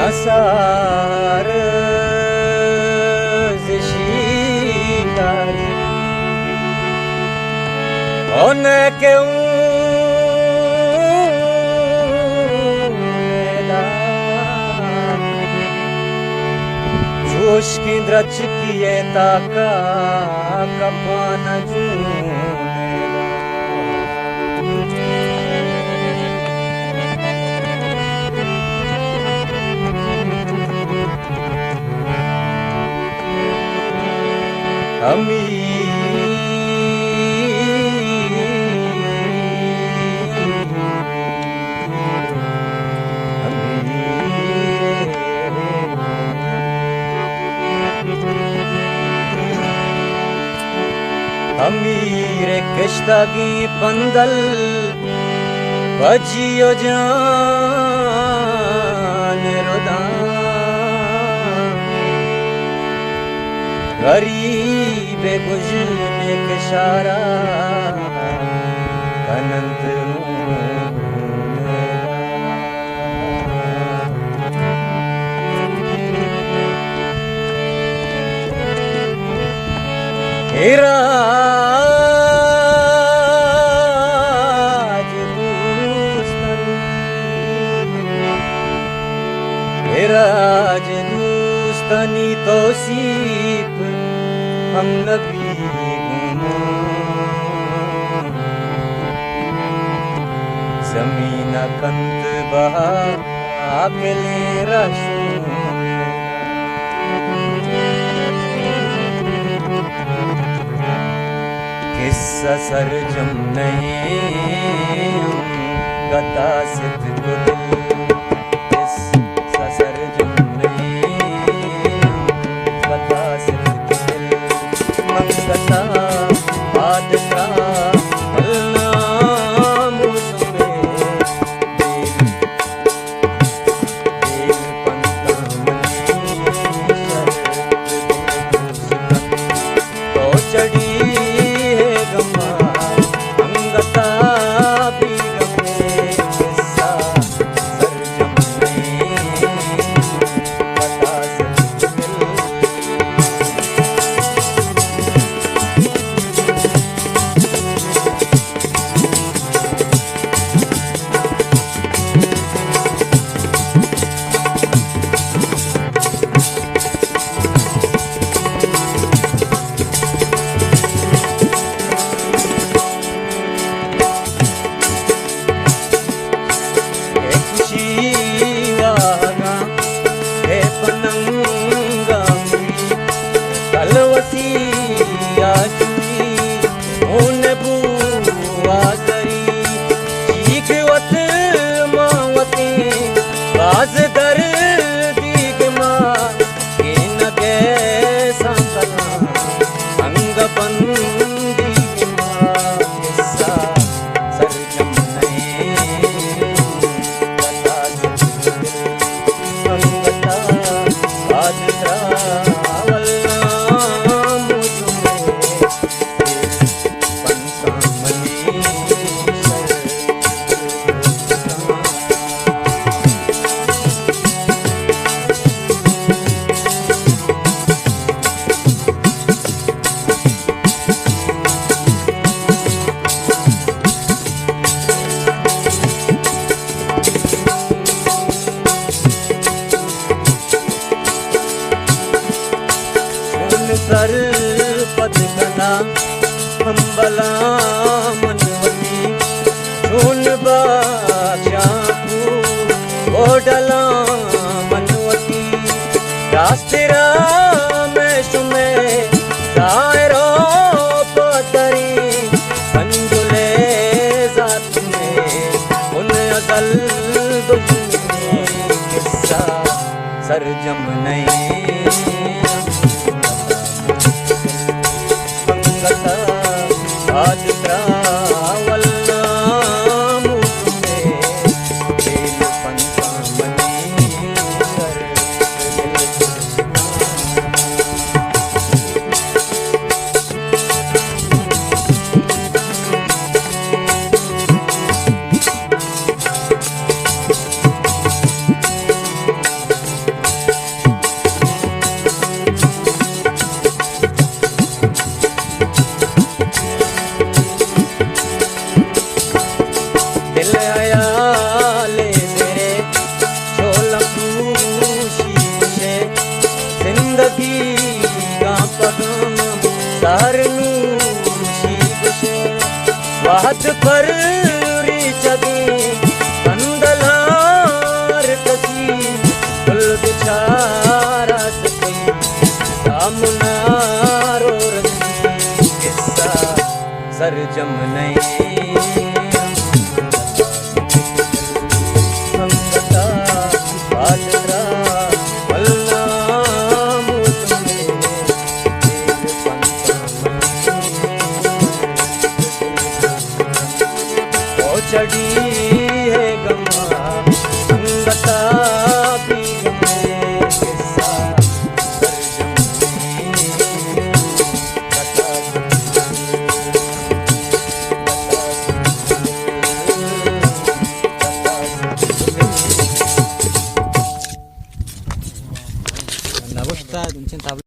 Asar zişiler Ona ke जोश की द्रच किए ताका कपान अमीर कश्तागी पंदल बजियो जान रोदा गरीब गुजने कशारा अनंत हेरा राज दूस्तनी तौसीफ हम नबी जमीना कंत बहा अकेले रशू किस्सा सरजम नहीं गता सिद्ध दिल सर पद कना हम बला मनवती सुन बादशाह ओडला मनवती रास्तेरा में सुमे दायरो पतरी पंजुले जात में उन असल दुश्मनी किस्सा सरजम नहीं वाहत पररीचदी कंदलार कसी फुल बिचारात सामनारो रसी किस्सा सरजम नहीं अंगता बालरा वल्ला मुतमे चढ़ी है गमा अंगता भी गमे किस्सा Nagusta,